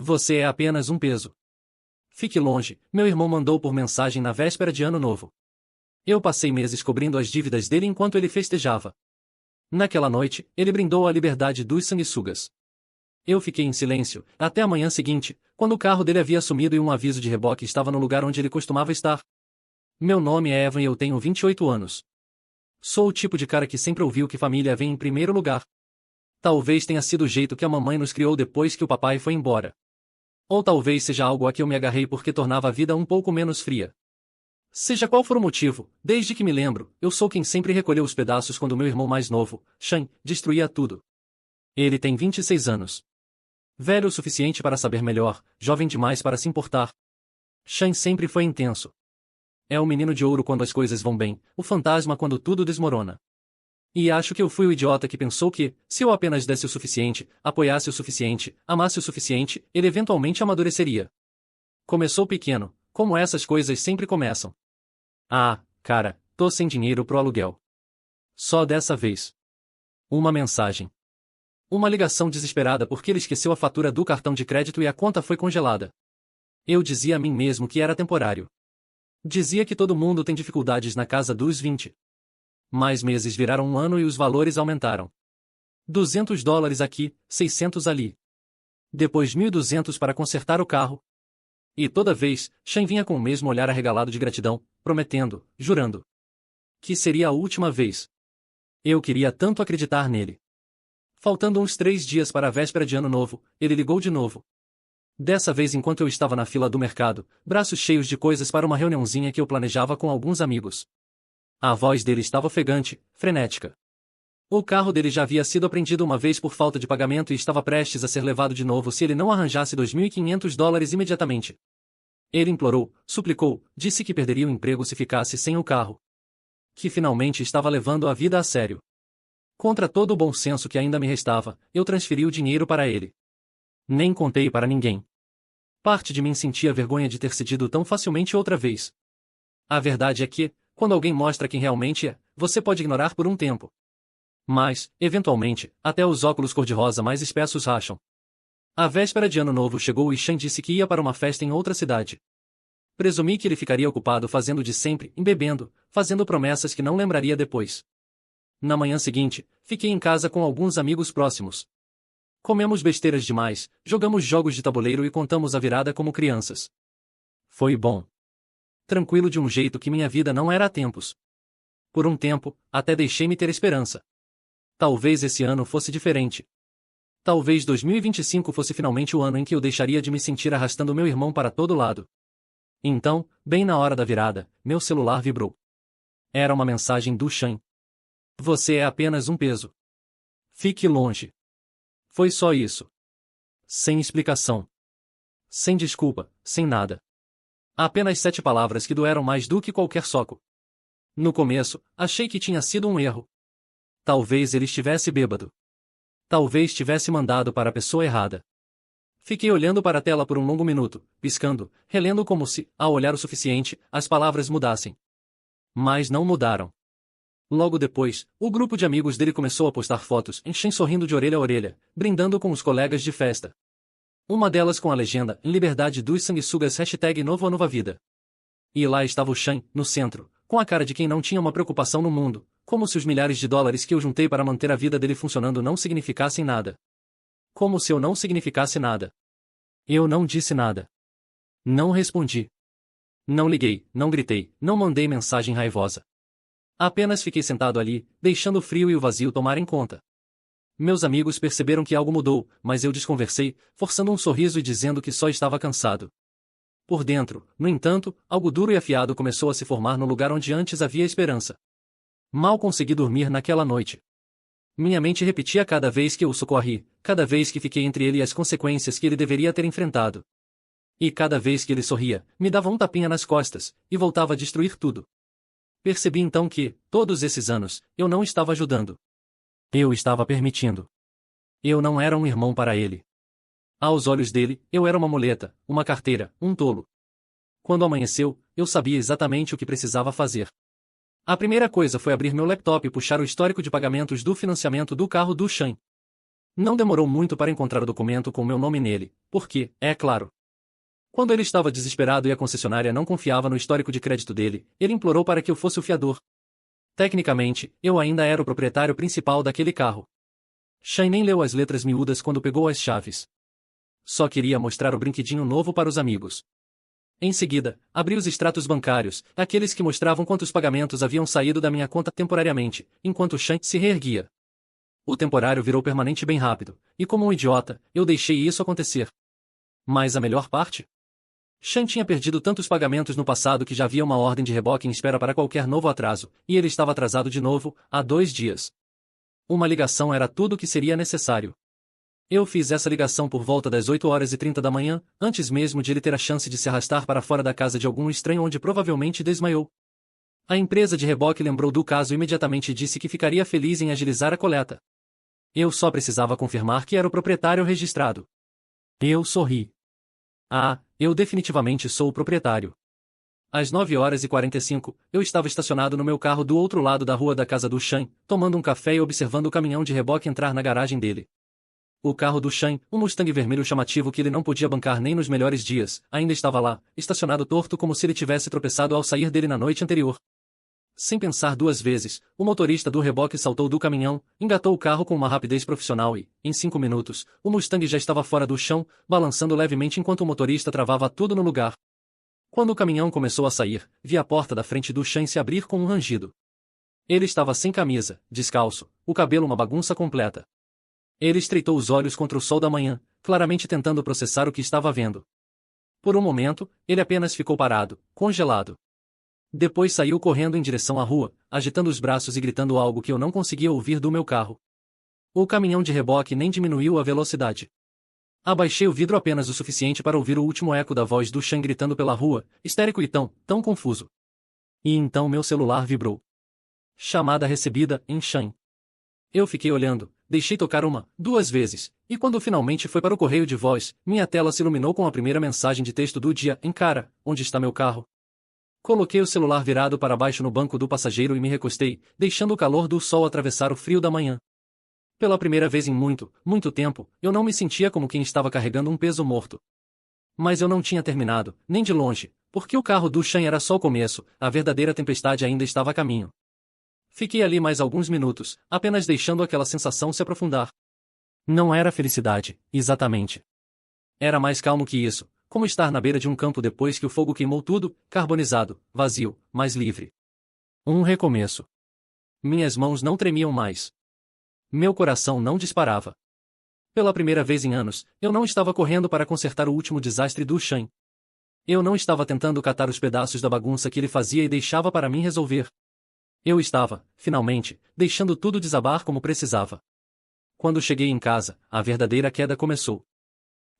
Você é apenas um peso. Fique longe, meu irmão mandou por mensagem na véspera de Ano Novo. Eu passei meses cobrindo as dívidas dele enquanto ele festejava. Naquela noite, ele brindou a liberdade dos sanguessugas. Eu fiquei em silêncio, até a manhã seguinte, quando o carro dele havia sumido e um aviso de reboque estava no lugar onde ele costumava estar. Meu nome é Evan e eu tenho 28 anos. Sou o tipo de cara que sempre ouviu que família vem em primeiro lugar. Talvez tenha sido o jeito que a mamãe nos criou depois que o papai foi embora. Ou talvez seja algo a que eu me agarrei porque tornava a vida um pouco menos fria. Seja qual for o motivo, desde que me lembro, eu sou quem sempre recolheu os pedaços quando meu irmão mais novo, Shane, destruía tudo. Ele tem 26 anos. Velho o suficiente para saber melhor, jovem demais para se importar. Shane sempre foi intenso. É o menino de ouro quando as coisas vão bem, o fantasma quando tudo desmorona. E acho que eu fui o idiota que pensou que, se eu apenas desse o suficiente, apoiasse o suficiente, amasse o suficiente, ele eventualmente amadureceria. Começou pequeno, como essas coisas sempre começam. Ah, cara, tô sem dinheiro pro aluguel. Só dessa vez. Uma mensagem. Uma ligação desesperada porque ele esqueceu a fatura do cartão de crédito e a conta foi congelada. Eu dizia a mim mesmo que era temporário. Dizia que todo mundo tem dificuldades na casa dos 20. Mais meses viraram um ano e os valores aumentaram. $200 aqui, 600 ali. Depois 1.200 para consertar o carro. E toda vez, Shane vinha com o mesmo olhar arregalado de gratidão, prometendo, jurando, que seria a última vez. Eu queria tanto acreditar nele. Faltando uns 3 dias para a véspera de Ano Novo, ele ligou de novo. Dessa vez enquanto eu estava na fila do mercado, braços cheios de coisas para uma reuniãozinha que eu planejava com alguns amigos. A voz dele estava ofegante, frenética. O carro dele já havia sido apreendido uma vez por falta de pagamento e estava prestes a ser levado de novo se ele não arranjasse $2.500 imediatamente. Ele implorou, suplicou, disse que perderia o emprego se ficasse sem o carro. Que finalmente estava levando a vida a sério. Contra todo o bom senso que ainda me restava, eu transferi o dinheiro para ele. Nem contei para ninguém. Parte de mim sentia vergonha de ter cedido tão facilmente outra vez. A verdade é que, quando alguém mostra quem realmente é, você pode ignorar por um tempo. Mas, eventualmente, até os óculos cor-de-rosa mais espessos racham. A véspera de Ano Novo chegou e Shane disse que ia para uma festa em outra cidade. Presumi que ele ficaria ocupado fazendo de sempre, bebendo, fazendo promessas que não lembraria depois. Na manhã seguinte, fiquei em casa com alguns amigos próximos. Comemos besteiras demais, jogamos jogos de tabuleiro e contamos a virada como crianças. Foi bom. Tranquilo de um jeito que minha vida não era há tempos. Por um tempo, até deixei-me ter esperança. Talvez esse ano fosse diferente. Talvez 2025 fosse finalmente o ano em que eu deixaria de me sentir arrastando meu irmão para todo lado. Então, bem na hora da virada, meu celular vibrou. Era uma mensagem do Shane. Você é apenas um peso. Fique longe. Foi só isso. Sem explicação. Sem desculpa, sem nada. Apenas 7 palavras que doeram mais do que qualquer soco. No começo, achei que tinha sido um erro. Talvez ele estivesse bêbado. Talvez tivesse mandado para a pessoa errada. Fiquei olhando para a tela por um longo minuto, piscando, relendo como se, ao olhar o suficiente, as palavras mudassem. Mas não mudaram. Logo depois, o grupo de amigos dele começou a postar fotos, em Shane sorrindo de orelha a orelha, brindando com os colegas de festa. Uma delas com a legenda, em liberdade dos sanguessugas #novo nova vida. E lá estava o Shane, no centro, com a cara de quem não tinha uma preocupação no mundo, como se os milhares de dólares que eu juntei para manter a vida dele funcionando não significassem nada. Como se eu não significasse nada. Eu não disse nada. Não respondi. Não liguei, não gritei, não mandei mensagem raivosa. Apenas fiquei sentado ali, deixando o frio e o vazio tomarem conta. Meus amigos perceberam que algo mudou, mas eu desconversei, forçando um sorriso e dizendo que só estava cansado. Por dentro, no entanto, algo duro e afiado começou a se formar no lugar onde antes havia esperança. Mal consegui dormir naquela noite. Minha mente repetia cada vez que eu o socorri, cada vez que fiquei entre ele e as consequências que ele deveria ter enfrentado. E cada vez que ele sorria, me dava um tapinha nas costas, e voltava a destruir tudo. Percebi então que, todos esses anos, eu não estava ajudando. Eu estava permitindo. Eu não era um irmão para ele. Aos olhos dele, eu era uma muleta, uma carteira, um tolo. Quando amanheceu, eu sabia exatamente o que precisava fazer. A primeira coisa foi abrir meu laptop e puxar o histórico de pagamentos do financiamento do carro do Shane. Não demorou muito para encontrar o documento com meu nome nele, porque, é claro, quando ele estava desesperado e a concessionária não confiava no histórico de crédito dele, ele implorou para que eu fosse o fiador. Tecnicamente, eu ainda era o proprietário principal daquele carro. Shane nem leu as letras miúdas quando pegou as chaves. Só queria mostrar o brinquedinho novo para os amigos. Em seguida, abri os extratos bancários, aqueles que mostravam quantos pagamentos haviam saído da minha conta temporariamente, enquanto Shane se reerguia. O temporário virou permanente bem rápido, e como um idiota, eu deixei isso acontecer. Mas a melhor parte? Shane tinha perdido tantos pagamentos no passado que já havia uma ordem de reboque em espera para qualquer novo atraso, e ele estava atrasado de novo, há 2 dias. Uma ligação era tudo o que seria necessário. Eu fiz essa ligação por volta das 8h30 da manhã, antes mesmo de ele ter a chance de se arrastar para fora da casa de algum estranho onde provavelmente desmaiou. A empresa de reboque lembrou do caso imediatamente e disse que ficaria feliz em agilizar a coleta. Eu só precisava confirmar que era o proprietário registrado. Eu sorri. Ah, eu definitivamente sou o proprietário. Às 9h45, eu estava estacionado no meu carro do outro lado da rua da casa do Shane, tomando um café e observando o caminhão de reboque entrar na garagem dele. O carro do Shane, um Mustang vermelho chamativo que ele não podia bancar nem nos melhores dias, ainda estava lá, estacionado torto como se ele tivesse tropeçado ao sair dele na noite anterior. Sem pensar 2 vezes, o motorista do reboque saltou do caminhão, engatou o carro com uma rapidez profissional e, em 5 minutos, o Mustang já estava fora do chão, balançando levemente enquanto o motorista travava tudo no lugar. Quando o caminhão começou a sair, vi a porta da frente do Shane se abrir com um rangido. Ele estava sem camisa, descalço, o cabelo uma bagunça completa. Ele estreitou os olhos contra o sol da manhã, claramente tentando processar o que estava vendo. Por um momento, ele apenas ficou parado, congelado. Depois saiu correndo em direção à rua, agitando os braços e gritando algo que eu não conseguia ouvir do meu carro. O caminhão de reboque nem diminuiu a velocidade. Abaixei o vidro apenas o suficiente para ouvir o último eco da voz do Shane gritando pela rua, histérico e tão confuso. E então meu celular vibrou. Chamada recebida, em Shane. Eu fiquei olhando, deixei tocar 1, 2 vezes, e quando finalmente foi para o correio de voz, minha tela se iluminou com a primeira mensagem de texto do dia: Encara, onde está meu carro? Coloquei o celular virado para baixo no banco do passageiro e me recostei, deixando o calor do sol atravessar o frio da manhã. Pela primeira vez em muito tempo, eu não me sentia como quem estava carregando um peso morto. Mas eu não tinha terminado, nem de longe, porque o carro do Shane era só o começo, a verdadeira tempestade ainda estava a caminho. Fiquei ali mais alguns minutos, apenas deixando aquela sensação se aprofundar. Não era felicidade, exatamente. Era mais calmo que isso, como estar na beira de um campo depois que o fogo queimou tudo, carbonizado, vazio, mas livre. Um recomeço. Minhas mãos não tremiam mais. Meu coração não disparava. Pela primeira vez em anos, eu não estava correndo para consertar o último desastre do Shane. Eu não estava tentando catar os pedaços da bagunça que ele fazia e deixava para mim resolver. Eu estava, finalmente, deixando tudo desabar como precisava. Quando cheguei em casa, a verdadeira queda começou.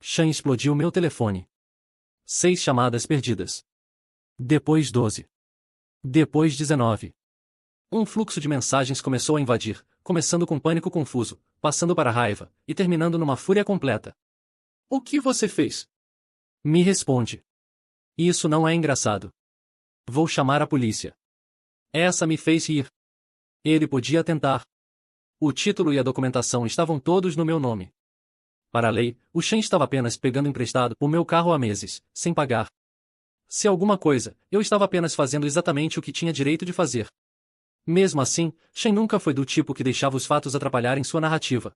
Shane explodiu meu telefone. 6 chamadas perdidas. Depois 12. Depois 19. Um fluxo de mensagens começou a invadir, começando com pânico confuso, passando para raiva, e terminando numa fúria completa. O que você fez? Me responde. Isso não é engraçado. Vou chamar a polícia. Essa me fez rir. Ele podia tentar. O título e a documentação estavam todos no meu nome. Para a lei, o Shane estava apenas pegando emprestado o meu carro há meses, sem pagar. Se alguma coisa, eu estava apenas fazendo exatamente o que tinha direito de fazer. Mesmo assim, Shane nunca foi do tipo que deixava os fatos atrapalharem sua narrativa.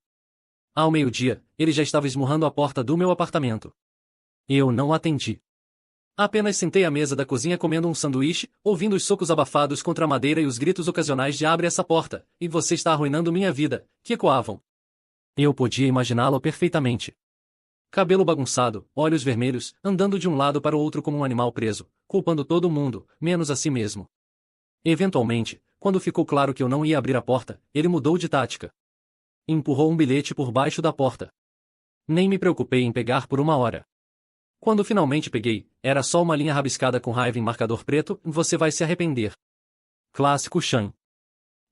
Ao meio-dia, ele já estava esmurrando a porta do meu apartamento. Eu não atendi. Apenas sentei à mesa da cozinha comendo um sanduíche, ouvindo os socos abafados contra a madeira e os gritos ocasionais de abre essa porta, e você está arruinando minha vida, que ecoavam. Eu podia imaginá-lo perfeitamente. Cabelo bagunçado, olhos vermelhos, andando de um lado para o outro como um animal preso, culpando todo mundo, menos a si mesmo. Eventualmente, quando ficou claro que eu não ia abrir a porta, ele mudou de tática. Empurrou um bilhete por baixo da porta. Nem me preocupei em pegar por 1 hora. Quando finalmente peguei, era só uma linha rabiscada com raiva em marcador preto: você vai se arrepender. Clássico Shane.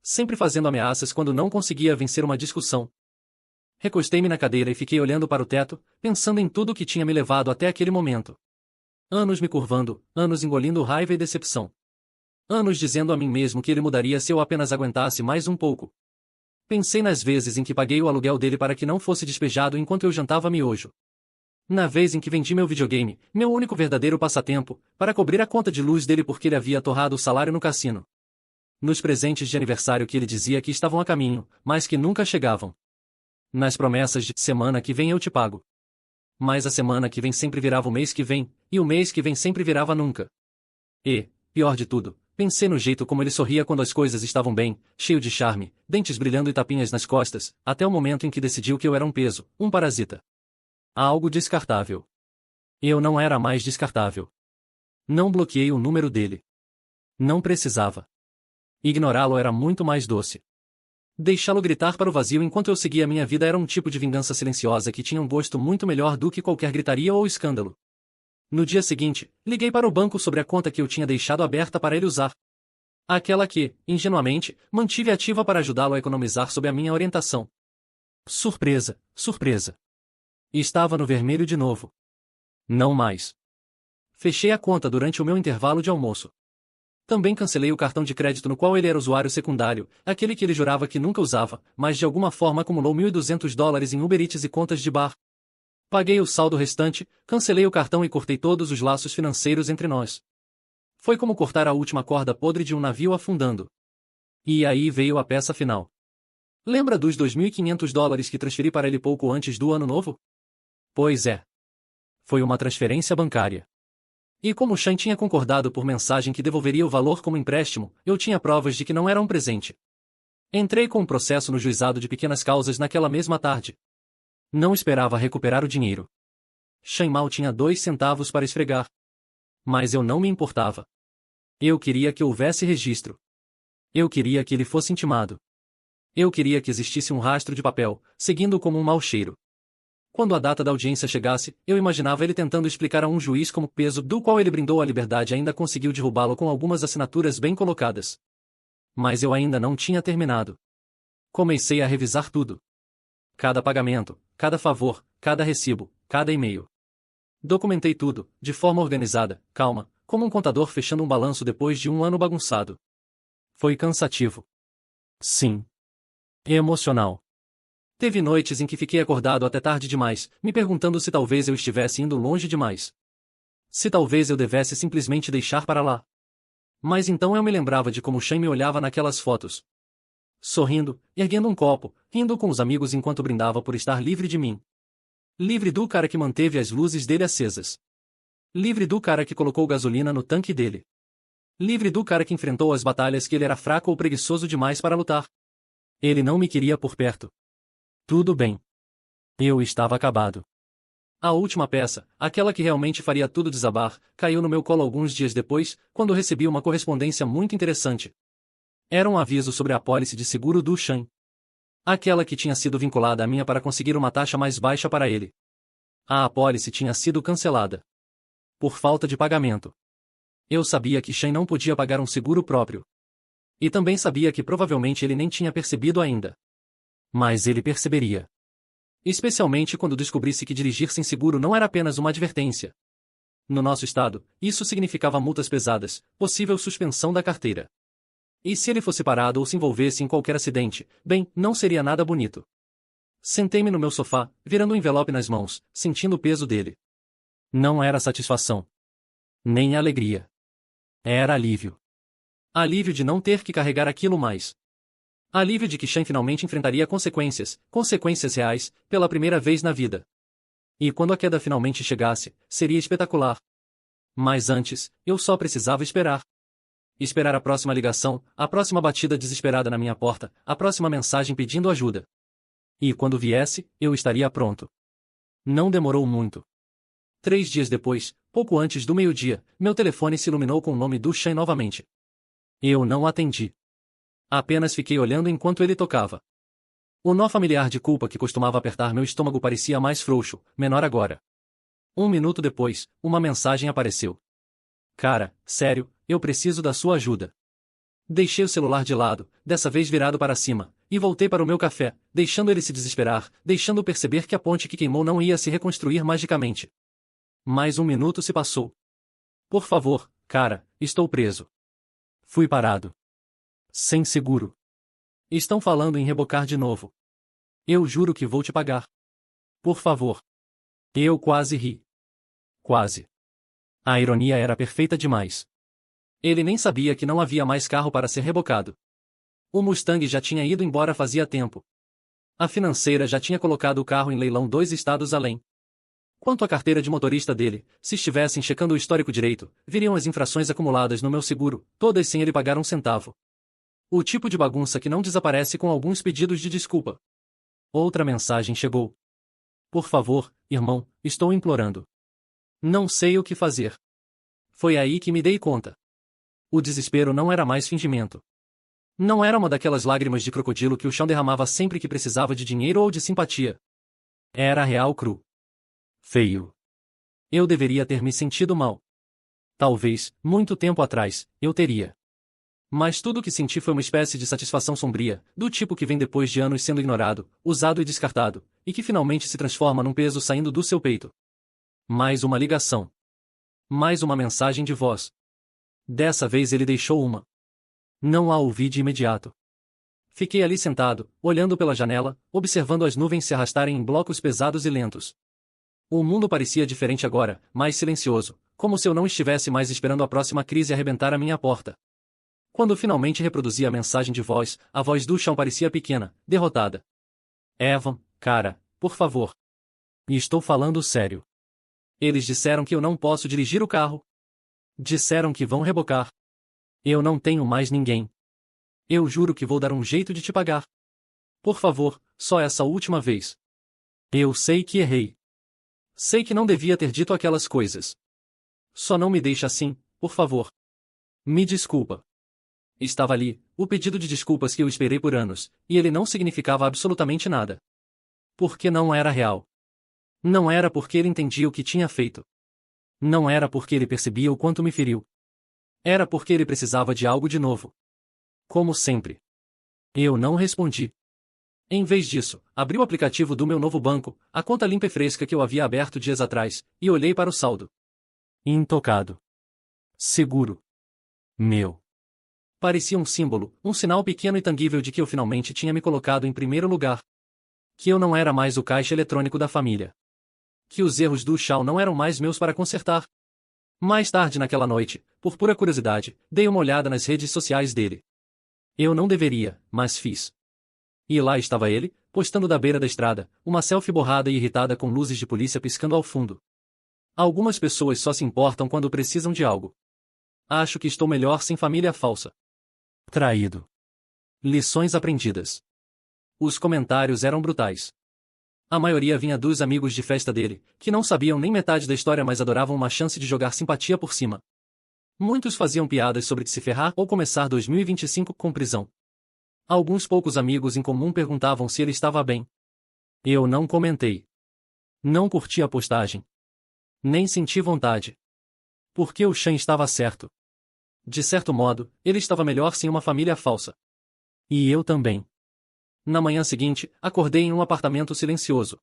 Sempre fazendo ameaças quando não conseguia vencer uma discussão. Recostei-me na cadeira e fiquei olhando para o teto, pensando em tudo o que tinha me levado até aquele momento. Anos me curvando, anos engolindo raiva e decepção. Anos dizendo a mim mesmo que ele mudaria se eu apenas aguentasse mais um pouco. Pensei nas vezes em que paguei o aluguel dele para que não fosse despejado enquanto eu jantava miojo. Na vez em que vendi meu videogame, meu único verdadeiro passatempo, para cobrir a conta de luz dele porque ele havia torrado o salário no cassino. Nos presentes de aniversário que ele dizia que estavam a caminho, mas que nunca chegavam. Nas promessas de semana que vem eu te pago. Mas a semana que vem sempre virava o mês que vem, e o mês que vem sempre virava nunca. E, pior de tudo, pensei no jeito como ele sorria quando as coisas estavam bem, cheio de charme, dentes brilhando e tapinhas nas costas, até o momento em que decidiu que eu era um peso, um parasita. Algo descartável. Eu não era mais descartável. Não bloqueei o número dele. Não precisava. Ignorá-lo era muito mais doce. Deixá-lo gritar para o vazio enquanto eu seguia minha vida era um tipo de vingança silenciosa que tinha um gosto muito melhor do que qualquer gritaria ou escândalo. No dia seguinte, liguei para o banco sobre a conta que eu tinha deixado aberta para ele usar. Aquela que, ingenuamente, mantive ativa para ajudá-lo a economizar sob a minha orientação. Surpresa, surpresa. Estava no vermelho de novo. Não mais. Fechei a conta durante o meu intervalo de almoço. Também cancelei o cartão de crédito no qual ele era usuário secundário, aquele que ele jurava que nunca usava, mas de alguma forma acumulou $1.200 em Uber Eats e contas de bar. Paguei o saldo restante, cancelei o cartão e cortei todos os laços financeiros entre nós. Foi como cortar a última corda podre de um navio afundando. E aí veio a peça final. Lembra dos $2.500 que transferi para ele pouco antes do ano novo? Pois é. Foi uma transferência bancária. E como Shane tinha concordado por mensagem que devolveria o valor como empréstimo, eu tinha provas de que não era um presente. Entrei com um processo no juizado de pequenas causas naquela mesma tarde. Não esperava recuperar o dinheiro. Shane mal tinha 2 centavos para esfregar. Mas eu não me importava. Eu queria que houvesse registro. Eu queria que ele fosse intimado. Eu queria que existisse um rastro de papel, seguindo como um mau cheiro. Quando a data da audiência chegasse, eu imaginava ele tentando explicar a um juiz como o peso do qual ele brindou a liberdade ainda conseguiu derrubá-lo com algumas assinaturas bem colocadas. Mas eu ainda não tinha terminado. Comecei a revisar tudo. Cada pagamento, cada favor, cada recibo, cada e-mail. Documentei tudo, de forma organizada, calma, como um contador fechando um balanço depois de um ano bagunçado. Foi cansativo. Sim. Emocional. Teve noites em que fiquei acordado até tarde demais, me perguntando se talvez eu estivesse indo longe demais. Se talvez eu devesse simplesmente deixar para lá. Mas então eu me lembrava de como Shane me olhava naquelas fotos. Sorrindo, erguendo um copo, rindo com os amigos enquanto brindava por estar livre de mim. Livre do cara que manteve as luzes dele acesas. Livre do cara que colocou gasolina no tanque dele. Livre do cara que enfrentou as batalhas que ele era fraco ou preguiçoso demais para lutar. Ele não me queria por perto. Tudo bem. Eu estava acabado. A última peça, aquela que realmente faria tudo desabar, caiu no meu colo alguns dias depois, quando recebi uma correspondência muito interessante. Era um aviso sobre a apólice de seguro do Shane. Aquela que tinha sido vinculada à minha para conseguir uma taxa mais baixa para ele. A apólice tinha sido cancelada. Por falta de pagamento. Eu sabia que Shane não podia pagar um seguro próprio. E também sabia que provavelmente ele nem tinha percebido ainda. Mas ele perceberia. Especialmente quando descobrisse que dirigir sem seguro não era apenas uma advertência. No nosso estado, isso significava multas pesadas, possível suspensão da carteira. E se ele fosse parado ou se envolvesse em qualquer acidente, bem, não seria nada bonito. Sentei-me no meu sofá, virando o envelope nas mãos, sentindo o peso dele. Não era satisfação. Nem alegria. Era alívio. Alívio de não ter que carregar aquilo mais. Alívio de que Shane finalmente enfrentaria consequências reais, pela primeira vez na vida. E quando a queda finalmente chegasse, seria espetacular. Mas antes, eu só precisava esperar. Esperar a próxima ligação, a próxima batida desesperada na minha porta, a próxima mensagem pedindo ajuda. E quando viesse, eu estaria pronto. Não demorou muito. 3 dias depois, pouco antes do meio-dia, meu telefone se iluminou com o nome do Shane novamente. Eu não atendi. Apenas fiquei olhando enquanto ele tocava. O nó familiar de culpa que costumava apertar meu estômago parecia mais frouxo, menor agora. 1 minuto depois, uma mensagem apareceu. Cara, sério, eu preciso da sua ajuda. Deixei o celular de lado, dessa vez virado para cima, e voltei para o meu café, deixando ele se desesperar, deixando-o perceber que a ponte que queimou não ia se reconstruir magicamente. Mais 1 minuto se passou. Por favor, cara, estou preso. Fui parado. Sem seguro. Estão falando em rebocar de novo. Eu juro que vou te pagar. Por favor. Eu quase ri. Quase. A ironia era perfeita demais. Ele nem sabia que não havia mais carro para ser rebocado. O Mustang já tinha ido embora fazia tempo. A financeira já tinha colocado o carro em leilão 2 estados além. Quanto à carteira de motorista dele, se estivessem checando o histórico direito, viriam as infrações acumuladas no meu seguro, todas sem ele pagar um centavo. O tipo de bagunça que não desaparece com alguns pedidos de desculpa. Outra mensagem chegou. Por favor, irmão, estou implorando. Não sei o que fazer. Foi aí que me dei conta. O desespero não era mais fingimento. Não era uma daquelas lágrimas de crocodilo que o chão derramava sempre que precisava de dinheiro ou de simpatia. Era real cru. Feio. Eu deveria ter me sentido mal. Talvez, muito tempo atrás, eu teria. Mas tudo o que senti foi uma espécie de satisfação sombria, do tipo que vem depois de anos sendo ignorado, usado e descartado, e que finalmente se transforma num peso saindo do seu peito. Mais uma ligação. Mais uma mensagem de voz. Dessa vez ele deixou uma. Não a ouvi de imediato. Fiquei ali sentado, olhando pela janela, observando as nuvens se arrastarem em blocos pesados e lentos. O mundo parecia diferente agora, mais silencioso, como se eu não estivesse mais esperando a próxima crise arrebentar a minha porta. Quando finalmente reproduzi a mensagem de voz, a voz do chão parecia pequena, derrotada. Evan, cara, por favor. E estou falando sério. Eles disseram que eu não posso dirigir o carro. Disseram que vão rebocar. Eu não tenho mais ninguém. Eu juro que vou dar um jeito de te pagar. Por favor, só essa última vez. Eu sei que errei. Sei que não devia ter dito aquelas coisas. Só não me deixe assim, por favor. Me desculpa. Estava ali, o pedido de desculpas que eu esperei por anos, e ele não significava absolutamente nada. Porque não era real. Não era porque ele entendia o que tinha feito. Não era porque ele percebia o quanto me feriu. Era porque ele precisava de algo de novo. Como sempre. Eu não respondi. Em vez disso, abri o aplicativo do meu novo banco, a conta limpa e fresca que eu havia aberto dias atrás, e olhei para o saldo. Intocado. Seguro. Meu. Parecia um símbolo, um sinal pequeno e tangível de que eu finalmente tinha me colocado em primeiro lugar. Que eu não era mais o caixa eletrônico da família. Que os erros do Shaw não eram mais meus para consertar. Mais tarde naquela noite, por pura curiosidade, dei uma olhada nas redes sociais dele. Eu não deveria, mas fiz. E lá estava ele, postando da beira da estrada, uma selfie borrada e irritada com luzes de polícia piscando ao fundo. Algumas pessoas só se importam quando precisam de algo. Acho que estou melhor sem família falsa. Traído. Lições aprendidas. Os comentários eram brutais. A maioria vinha dos amigos de festa dele, que não sabiam nem metade da história mas adoravam uma chance de jogar simpatia por cima. Muitos faziam piadas sobre se ferrar ou começar 2025 com prisão. Alguns poucos amigos em comum perguntavam se ele estava bem. Eu não comentei. Não curti a postagem. Nem senti vontade. Porque o Sean estava certo. De certo modo, ele estava melhor sem uma família falsa. E eu também. Na manhã seguinte, acordei em um apartamento silencioso.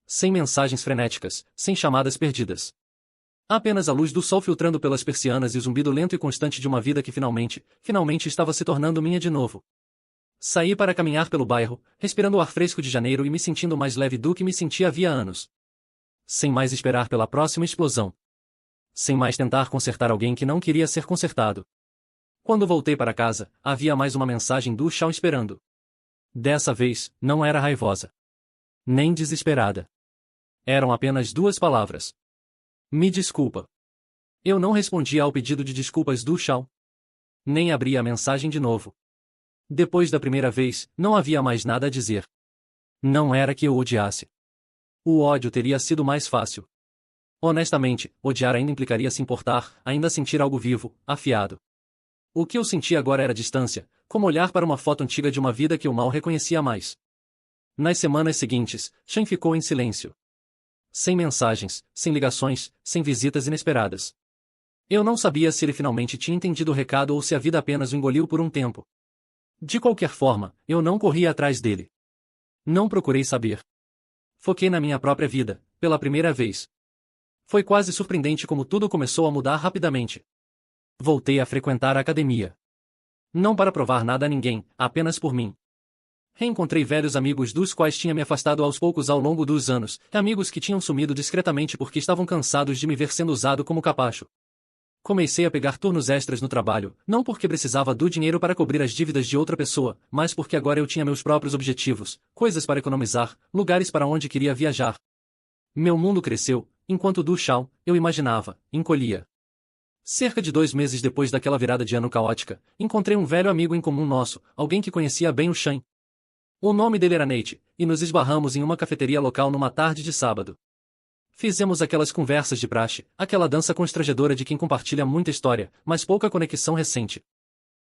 Sem mensagens frenéticas, sem chamadas perdidas. Apenas a luz do sol filtrando pelas persianas e o zumbido lento e constante de uma vida que finalmente estava se tornando minha de novo. Saí para caminhar pelo bairro, respirando o ar fresco de janeiro e me sentindo mais leve do que me sentia havia anos. Sem mais esperar pela próxima explosão. Sem mais tentar consertar alguém que não queria ser consertado. Quando voltei para casa, havia mais uma mensagem do Shawn esperando. Dessa vez, não era raivosa. Nem desesperada. Eram apenas 2 palavras. Me desculpa. Eu não respondi ao pedido de desculpas do Shawn. Nem abri a mensagem de novo. Depois da primeira vez, não havia mais nada a dizer. Não era que eu odiasse. O ódio teria sido mais fácil. Honestamente, odiar ainda implicaria se importar, ainda sentir algo vivo, afiado. O que eu sentia agora era distância, como olhar para uma foto antiga de uma vida que eu mal reconhecia mais. Nas semanas seguintes, Sean ficou em silêncio. Sem mensagens, sem ligações, sem visitas inesperadas. Eu não sabia se ele finalmente tinha entendido o recado ou se a vida apenas o engoliu por um tempo. De qualquer forma, eu não corri atrás dele. Não procurei saber. Foquei na minha própria vida, pela primeira vez. Foi quase surpreendente como tudo começou a mudar rapidamente. Voltei a frequentar a academia. Não para provar nada a ninguém, apenas por mim. Reencontrei velhos amigos dos quais tinha me afastado aos poucos ao longo dos anos, amigos que tinham sumido discretamente porque estavam cansados de me ver sendo usado como capacho. Comecei a pegar turnos extras no trabalho, não porque precisava do dinheiro para cobrir as dívidas de outra pessoa, mas porque agora eu tinha meus próprios objetivos, coisas para economizar, lugares para onde queria viajar. Meu mundo cresceu, enquanto do chão, eu imaginava, encolhia. Cerca de 2 meses depois daquela virada de ano caótica, encontrei um velho amigo em comum nosso, alguém que conhecia bem o Shan. O nome dele era Nate, e nos esbarramos em uma cafeteria local numa tarde de sábado. Fizemos aquelas conversas de praxe, aquela dança constrangedora de quem compartilha muita história, mas pouca conexão recente.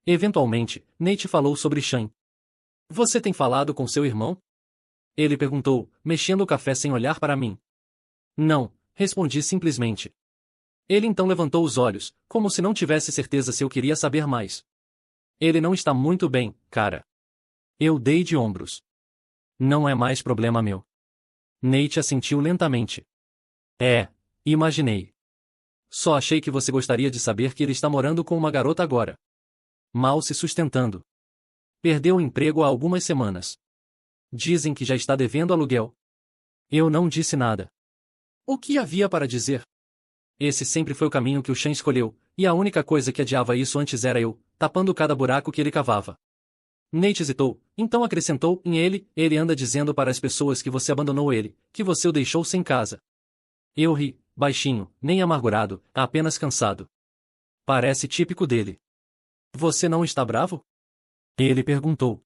Eventualmente, Nate falou sobre Shan. Você tem falado com seu irmão? Ele perguntou, mexendo o café sem olhar para mim. Não, respondi simplesmente. Ele então levantou os olhos, como se não tivesse certeza se eu queria saber mais. Ele não está muito bem, cara. Eu dei de ombros. Não é mais problema meu. Nate assentiu lentamente. Imaginei. Só achei que você gostaria de saber que ele está morando com uma garota agora. Mal se sustentando. Perdeu o emprego há algumas semanas. Dizem que já está devendo aluguel. Eu não disse nada. O que havia para dizer? Esse sempre foi o caminho que o Shan escolheu, e a única coisa que adiava isso antes era eu, tapando cada buraco que ele cavava. Nate hesitou, então acrescentou, ele anda dizendo para as pessoas que você abandonou ele, que você o deixou sem casa. Eu ri, baixinho, nem amargurado, apenas cansado. Parece típico dele. Você não está bravo? Ele perguntou.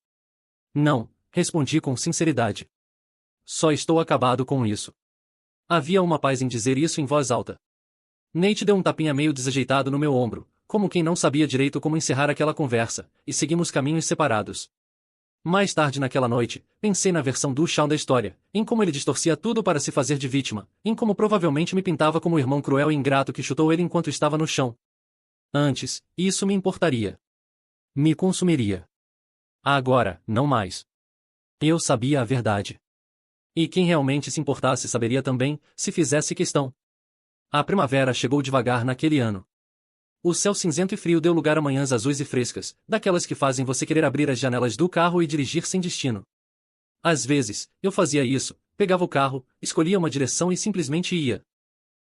Não, respondi com sinceridade. Só estou acabado com isso. Havia uma paz em dizer isso em voz alta. Nate deu um tapinha meio desajeitado no meu ombro, como quem não sabia direito como encerrar aquela conversa, e seguimos caminhos separados. Mais tarde naquela noite, pensei na versão do Shawn da história, em como ele distorcia tudo para se fazer de vítima, em como provavelmente me pintava como o irmão cruel e ingrato que chutou ele enquanto estava no chão. Antes, isso me importaria. Me consumiria. Agora, não mais. Eu sabia a verdade. E quem realmente se importasse saberia também, se fizesse questão. A primavera chegou devagar naquele ano. O céu cinzento e frio deu lugar a manhãs azuis e frescas, daquelas que fazem você querer abrir as janelas do carro e dirigir sem destino. Às vezes, eu fazia isso, pegava o carro, escolhia uma direção e simplesmente ia.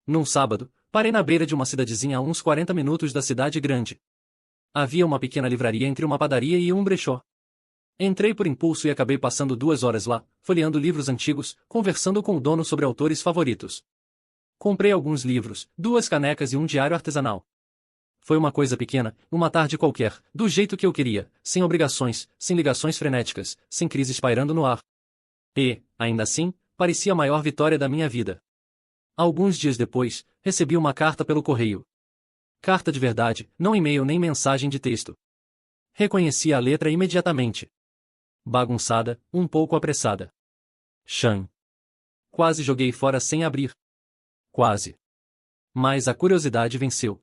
Num sábado, parei na beira de uma cidadezinha a uns 40 minutos da cidade grande. Havia uma pequena livraria entre uma padaria e um brechó. Entrei por impulso e acabei passando 2 horas lá, folheando livros antigos, conversando com o dono sobre autores favoritos. Comprei alguns livros, 2 canecas e um diário artesanal. Foi uma coisa pequena, uma tarde qualquer, do jeito que eu queria, sem obrigações, sem ligações frenéticas, sem crises pairando no ar. E, ainda assim, parecia a maior vitória da minha vida. Alguns dias depois, recebi uma carta pelo correio. Carta de verdade, não e-mail nem mensagem de texto. Reconheci a letra imediatamente. Bagunçada, um pouco apressada. Shan. Quase joguei fora sem abrir. Quase. Mas a curiosidade venceu.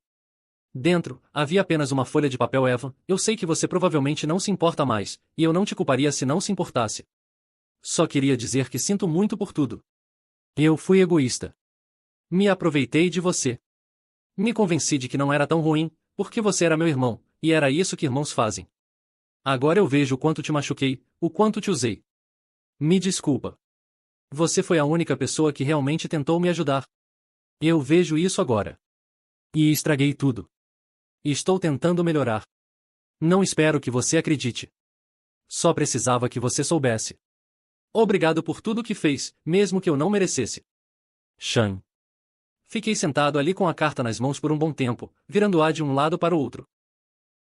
Dentro, havia apenas uma folha de papel. Evan, eu sei que você provavelmente não se importa mais, e eu não te culparia se não se importasse. Só queria dizer que sinto muito por tudo. Eu fui egoísta. Me aproveitei de você. Me convenci de que não era tão ruim, porque você era meu irmão, e era isso que irmãos fazem. Agora eu vejo o quanto te machuquei, o quanto te usei. Me desculpa. Você foi a única pessoa que realmente tentou me ajudar. Eu vejo isso agora. E estraguei tudo. Estou tentando melhorar. Não espero que você acredite. Só precisava que você soubesse. Obrigado por tudo que fez, mesmo que eu não merecesse. Shan. Fiquei sentado ali com a carta nas mãos por um bom tempo, virando-a de um lado para o outro.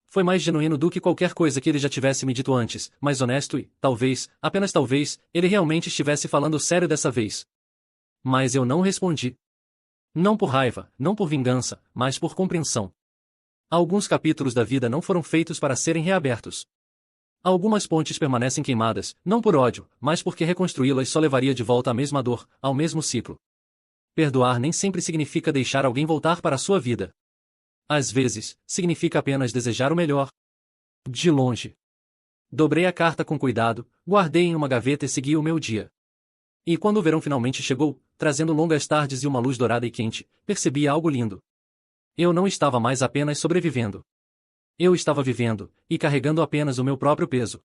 Foi mais genuíno do que qualquer coisa que ele já tivesse me dito antes, mais honesto e, talvez, apenas talvez, ele realmente estivesse falando sério dessa vez. Mas eu não respondi. Não por raiva, não por vingança, mas por compreensão. Alguns capítulos da vida não foram feitos para serem reabertos. Algumas pontes permanecem queimadas, não por ódio, mas porque reconstruí-las só levaria de volta à mesma dor, ao mesmo ciclo. Perdoar nem sempre significa deixar alguém voltar para a sua vida. Às vezes, significa apenas desejar o melhor. De longe. Dobrei a carta com cuidado, guardei em uma gaveta e segui o meu dia. E quando o verão finalmente chegou, trazendo longas tardes e uma luz dourada e quente, percebi algo lindo. Eu não estava mais apenas sobrevivendo. Eu estava vivendo, e carregando apenas o meu próprio peso.